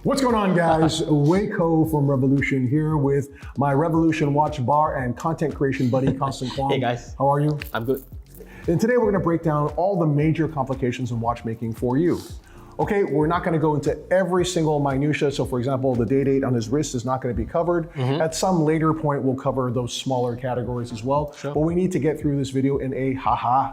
What's going on, guys? Waco from Revolution here with my Revolution Watch Bar and content creation buddy, Constant. Hey guys. How are you? I'm good. And today we're going to break down all the major complications in watchmaking for you. Okay, we're not going to go into every single minutia. So for example, the date on his wrist is not going to be covered. At some later point, we'll cover those smaller categories as well. But we need to get through this video in a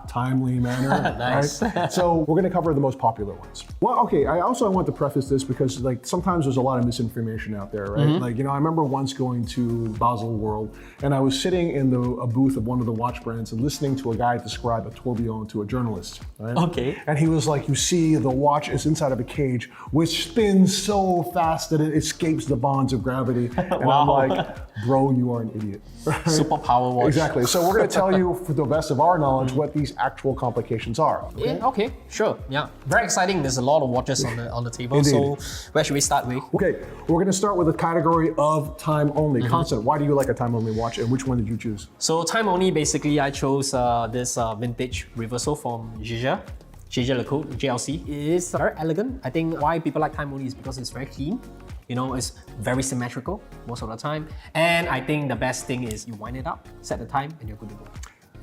timely manner. Nice. Right? So we're going to cover the most popular ones. Well, okay, I want to preface this because like sometimes there's a lot of misinformation out there, right? Like, you know, I remember once going to Basel World and I was sitting in a booth of one of the watch brands and listening to a guy describe a tourbillon to a journalist, right? Okay. And he was like, you see, the watch is inside of a cage which spins so fast that it escapes the bonds of gravity. And I'm like, bro, you are an idiot. Right? Superpower watch. Exactly. So we're going to tell you, for the best of our knowledge, what these actual complications are. Okay? Yeah, okay, sure. Yeah. Very exciting. There's a lot of watches on the table. Indeed. So where should we start with? Okay, we're going to start with a category of time only. Constant, why do you like a time only watch and which one did you choose? So time only, basically I chose this vintage reversal from Jaeger LeCoultre, JLC. It is very elegant. I think why people like time only is because it's very clean. You know, it's very symmetrical most of the time. And I think the best thing is you wind it up, set the time, and you're good to go.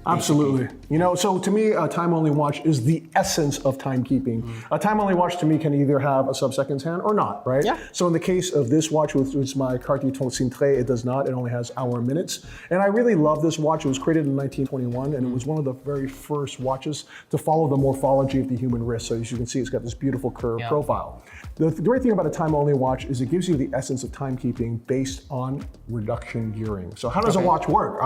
Absolutely. You know, so to me, a time-only watch is the essence of timekeeping. A time-only watch to me can either have a sub-seconds hand or not, right? Yeah. So in the case of this watch, which is my Cartier Sonnerie, it does not. It only has hour and minutes. And I really love this watch. It was created in 1921, and it was one of the very first watches to follow the morphology of the human wrist. So as you can see, it's got this beautiful curved profile. The great thing about a time-only watch is it gives you the essence of timekeeping based on reduction gearing. So how does a watch work?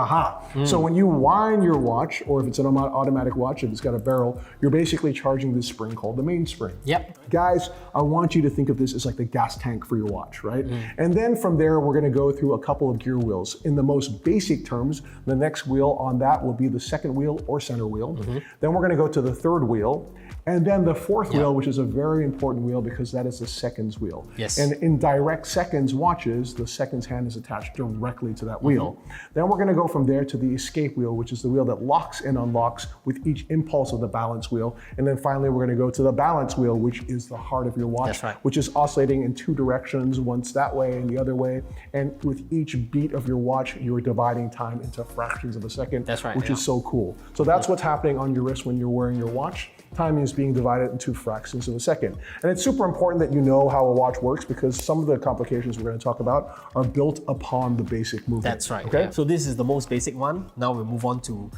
So when you wind your watch, or if it's an automatic watch, if it's got a barrel, you're basically charging this spring called the mainspring. Yep. Guys, I want you to think of this as like the gas tank for your watch, right? And then from there, we're gonna go through a couple of gear wheels. In the most basic terms, the next wheel on that will be the second wheel or center wheel. Then we're gonna go to the third wheel. And then the fourth wheel, which is a very important wheel because that is the seconds wheel. Yes. And in direct seconds watches, the seconds hand is attached directly to that wheel. Then we're gonna go from there to the escape wheel, which is the wheel that locks and unlocks with each impulse of the balance wheel. And then finally, we're gonna go to the balance wheel, which is the heart of your watch, That's right. which is oscillating in two directions, once that way and the other way. And with each beat of your watch, you're dividing time into fractions of a second, That's right, which is so cool. So that's what's happening on your wrist when you're wearing your watch. Time is being divided into fractions of a second. And it's super important that you know how a watch works because some of the complications we're going to talk about are built upon the basic movement. That's right. Okay. Yeah. So this is the most basic one. Now we'll move on to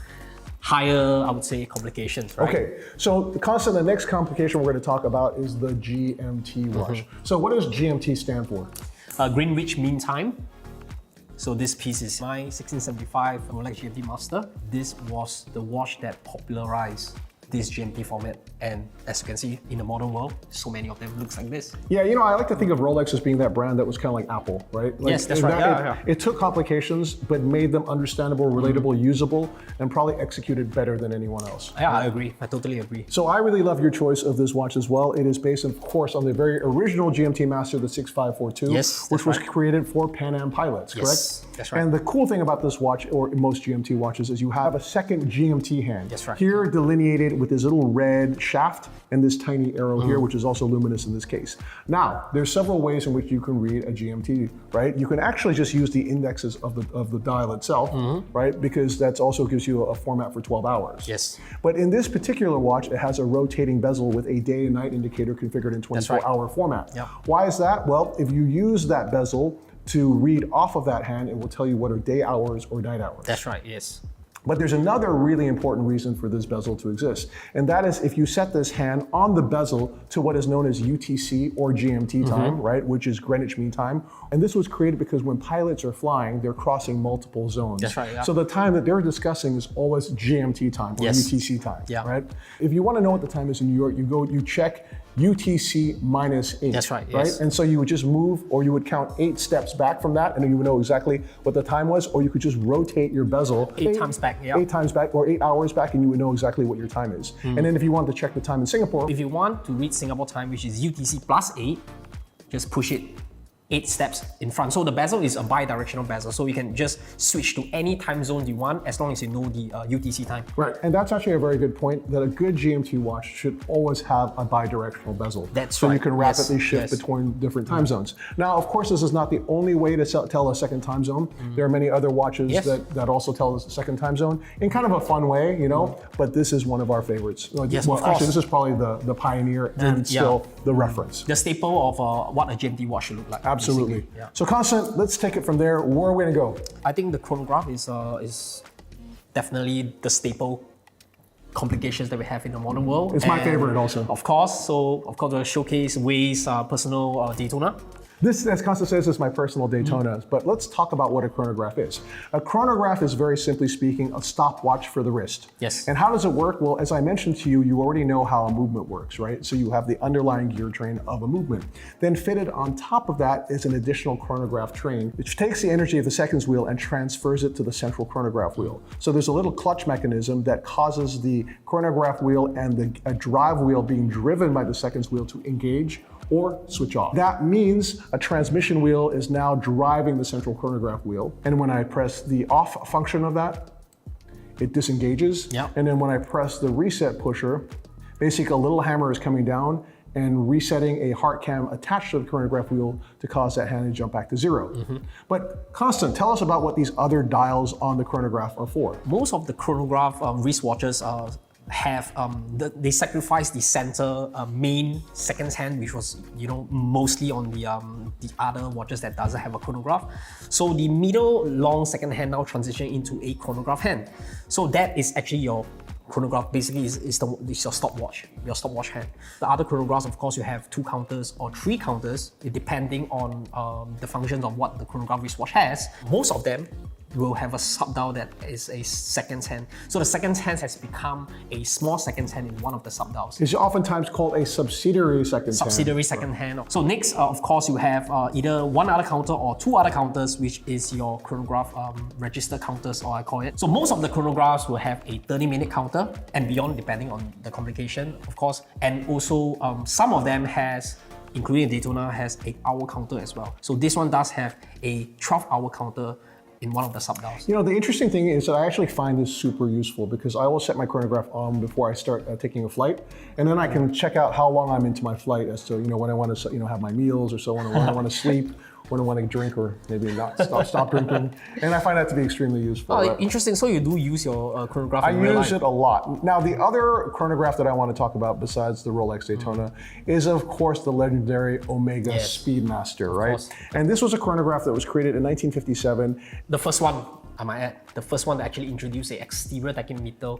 higher, I would say, complications, right? Okay, so the next complication we're going to talk about is the GMT watch. So what does GMT stand for? Greenwich Mean Time. So this piece is my 1675 Rolex GMT Master. This was the watch that popularized this GMT format, and as you can see in the modern world, so many of them looks like this. Yeah, you know, I like to think of Rolex as being that brand that was kind of like Apple, right? Like, yes, that's right. It took complications, but made them understandable, relatable, usable, and probably executed better than anyone else. Yeah, I agree. I totally agree. So I really love your choice of this watch as well. It is based, of course, on the very original GMT Master, the 6542, which was created for Pan Am pilots, correct? That's right. And the cool thing about this watch, or most GMT watches, is you have a second GMT hand. That's right. Here delineated with this little red shaft and this tiny arrow here, which is also luminous in this case. Now, there's several ways in which you can read a GMT, right? You can actually just use the indexes of the dial itself, right? Because that also gives you a format for 12 hours. Yes. But in this particular watch, it has a rotating bezel with a day and night indicator configured in 24-hour format. Yep. Why is that? Well, if you use that bezel to read off of that hand, it will tell you what are day hours or night hours. That's right, yes. But there's another really important reason for this bezel to exist. And that is if you set this hand on the bezel to what is known as UTC or GMT time, right? Which is Greenwich Mean Time. And this was created because when pilots are flying, they're crossing multiple zones. That's right, yeah. So the time that they're discussing is always GMT time or UTC time, right? If you want to know what the time is in New York, you check UTC -8. That's right, right? yes. And so you would just move, or you would count 8 steps back from that, and then you would know exactly what the time was, or you could just rotate your bezel 8 times back, 8 times back, or 8 hours back, and you would know exactly what your time is. And then if you want to check the time in Singapore, if you want to read Singapore time, which is UTC +8, just push it 8 steps in front. So the bezel is a bi-directional bezel, so you can just switch to any time zone you want as long as you know the UTC time. Right, and that's actually a very good point, that a good GMT watch should always have a bi-directional bezel. That's so right. you can rapidly Yes, shift yes. between different time zones. Now, of course, this is not the only way to tell a second time zone. There are many other watches Yes. that also tell us a second time zone in kind of a fun way, you know, but this is one of our favorites. Yes, well, of course. actually, this is probably the pioneer and still the reference. The staple of what a GMT watch should look like. Absolutely. basically. Yeah. So Constant, let's take it from there. Where are we gonna go? I think the chronograph is definitely the staple complications that we have in the modern world. It's my And favorite also. Of course, we'll showcase Wei's personal Daytona. This, as Constant says, is my personal Daytona, but let's talk about what a chronograph is. A chronograph is, very simply speaking, a stopwatch for the wrist. Yes. And how does it work? Well, as I mentioned to you, you already know how a movement works, right? So you have the underlying gear train of a movement. Then fitted on top of that is an additional chronograph train, which takes the energy of the seconds wheel and transfers it to the central chronograph wheel. So there's a little clutch mechanism that causes the chronograph wheel and a drive wheel being driven by the seconds wheel to engage or switch off. That means a transmission wheel is now driving the central chronograph wheel. And when I press the off function of that, it disengages. Yep. And then when I press the reset pusher, basically a little hammer is coming down and resetting a heart cam attached to the chronograph wheel to cause that hand to jump back to 0. But Constant, tell us about what these other dials on the chronograph are for. Most of the chronograph wristwatches have they sacrifice the center main seconds hand, which was mostly on the other watches that doesn't have a chronograph. So the middle long second hand now transition into a chronograph hand. So that is actually your chronograph. Basically is your stopwatch hand. The other chronographs, of course, you have 2 counters or 3 counters, depending on the functions of what the chronograph wristwatch has. Most of them will have a sub-dial that is a seconds hand. So the seconds hand has become a small seconds hand in one of the sub-dials. It's oftentimes called a subsidiary seconds hand. Subsidiary second hand. So next, of course, you have either one other counter or 2 other counters, which is your chronograph register counters, or I call it. So most of the chronographs will have a 30-minute counter and beyond, depending on the complication, of course. And also, some of them has, including Daytona, has 8-hour counter as well. So this one does have a 12-hour counter in one of the sub-dials. You know, the interesting thing is that I actually find this super useful because I will set my chronograph on before I start taking a flight, and then I can check out how long I'm into my flight as to when I want to have my meals or so on, or when I want to sleep, when I want to drink or maybe not stop drinking, and I find that to be extremely useful. Oh, interesting. So you do use your chronograph in real use life? it a lot. Now, the other chronograph that I want to talk about besides the Rolex Daytona is, of course, the legendary Omega Speedmaster, right? course. And this was a chronograph that was created in 1957. The first one, I might add, the first one that actually introduced an exterior tachymeter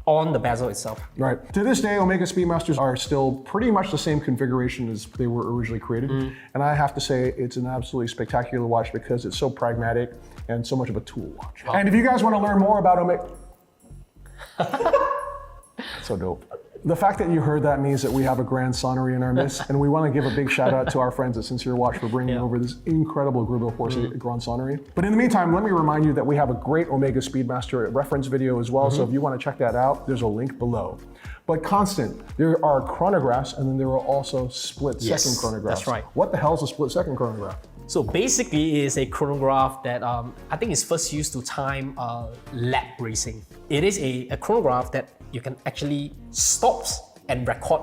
on the bezel itself. Right. To this day, Omega Speedmasters are still pretty much the same configuration as they were originally created. And I have to say, it's an absolutely spectacular watch because it's so pragmatic and so much of a tool watch. Wow. And if you guys want to learn more about Omega... So dope. The fact that you heard that means that we have a Grande Sonnerie in our midst, and we want to give a big shout out to our friends at Sincere Watch for bringing over this incredible group of horses at Grande Sonnerie. But in the meantime, let me remind you that we have a great Omega Speedmaster reference video as well, so if you want to check that out, there's a link below. But Constant, there are chronographs, and then there are also split-second chronographs. That's right. What the hell is a split-second chronograph? So basically, it's a chronograph that I think is first used to time lap racing. It is a chronograph that you can actually stop and record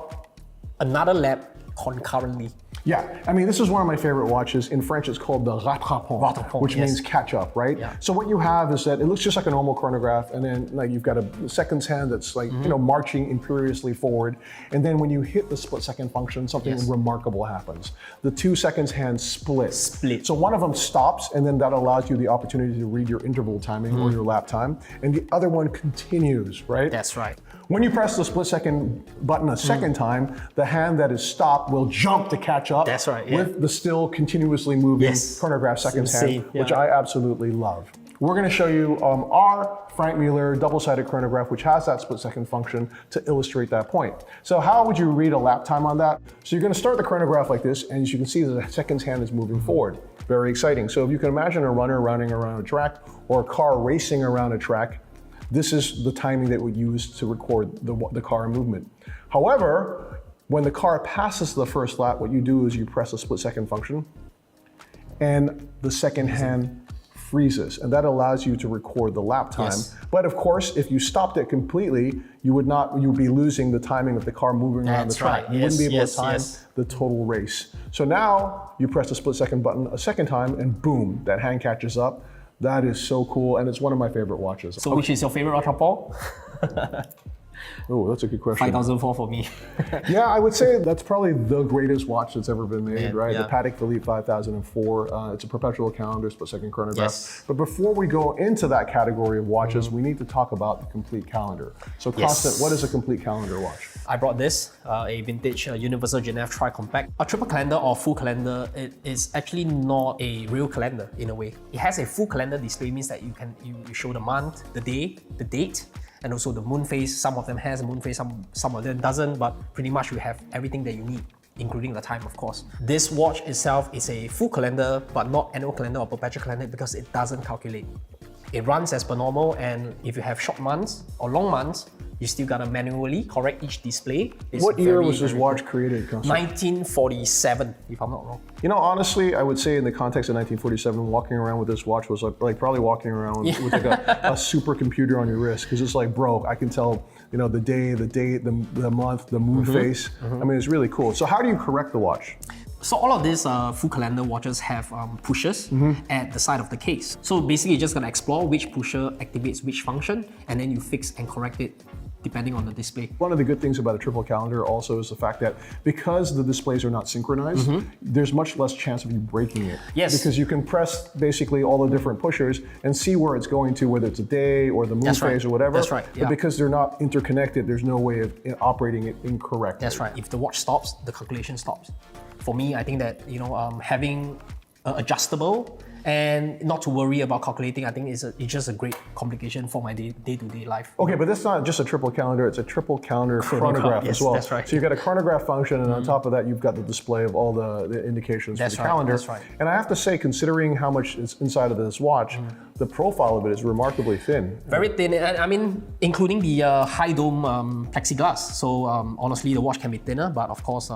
another lap concurrently. Yeah, I mean, this is one of my favorite watches. In French, it's called the rattrapant, which means catch up, right? Yeah. So what you have is that it looks just like a normal chronograph, and then like you've got a seconds hand that's like, marching imperiously forward. And then when you hit the split second function, something remarkable happens. The 2 seconds hand split. So one of them stops, and then that allows you the opportunity to read your interval timing or your lap time. And the other one continues, right? That's right. When you press the split second button a second time, the hand that is stopped will jump to catch up That's right, with the still continuously moving chronograph seconds hand, insane, which I absolutely love. We're going to show you our Frank Mueller double-sided chronograph, which has that split-second function to illustrate that point. So how would you read a lap time on that? So you're going to start the chronograph like this, and as you can see, the seconds hand is moving forward. Very exciting. So if you can imagine a runner running around a track or a car racing around a track, this is the timing that we use to record the car movement. However, when the car passes the first lap, what you do is you press the split-second function, and the second hand freezes, and that allows you to record the lap time. Yes. But of course, if you stopped it completely, you would be losing the timing of the car moving around the That's track. right. You wouldn't be able Yes, to time yes. the total race. So now you press the split second button a second time, and boom, that hand catches up. That is so cool, and it's one of my favorite watches. So which is your favorite Ultra Paul? Oh, that's a good question. 5004 for me. Yeah, I would say that's probably the greatest watch that's ever been made, Yeah, right? yeah. The Patek Philippe 5004. It's a perpetual calendar, split second chronograph. Yes. But before we go into that category of watches, we need to talk about the complete calendar. So, Constant, what is a complete calendar watch? I brought this, a vintage Universal Genève Tri-Compact. A triple calendar or full calendar, it is actually not a real calendar in a way. It has a full calendar display, means that you show the month, the day, the date, and also the moon phase. Some of them has a moon phase, some of them doesn't, but pretty much you have everything that you need, including the time, of course. This watch itself is a full calendar, but not annual calendar or perpetual calendar because it doesn't calculate. It runs as per normal, and if you have short months or long months, you still gotta manually correct each display. It's What year was this very watch created, Constant? 1947, if I'm not wrong. You know, honestly, I would say in the context of 1947, walking around with this watch was like probably walking around with like a supercomputer on your wrist, because it's like, bro, I can tell, you know, the day, the date, the month, the moon phase. I mean, it's really cool. So how do you correct the watch? So all of these full calendar watches have pushers at the side of the case. So basically, you're just gonna explore which pusher activates which function, and then you fix and correct it depending on the display. One of the good things about a triple calendar also is the fact that because the displays are not synchronized, there's much less chance of you breaking it. Yes. Because you can press basically all the different pushers and see where it's going to, whether it's a day or the moon That's right. phase or whatever. That's right, yeah. But because they're not interconnected, there's no way of operating it incorrectly. That's right. If the watch stops, the calculation stops. For me, I think that having adjustable and not to worry about calculating, I think it's just a great complication for my day-to-day life. Okay, but that's not just a triple calendar, it's a triple calendar chronograph yes, as well. that's right. So you've got a chronograph function, and on top of that, you've got the display of all the indications That's for the right, calendar. that's right. And I have to say, considering how much is inside of this watch, the profile of it is remarkably thin. Very thin, and I mean, including the high dome plexiglass. So honestly, the watch can be thinner, but of course,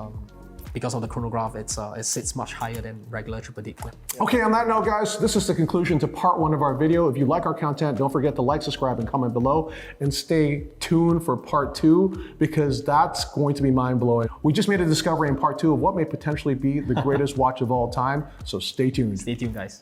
because of the chronograph, it sits much higher than regular triple date. Okay, on that note, guys, this is the conclusion to part 1 of our video. If you like our content, don't forget to like, subscribe, and comment below, and stay tuned for part 2, because that's going to be mind-blowing. We just made a discovery in part 2 of what may potentially be the greatest watch of all time, so stay tuned. Stay tuned, guys.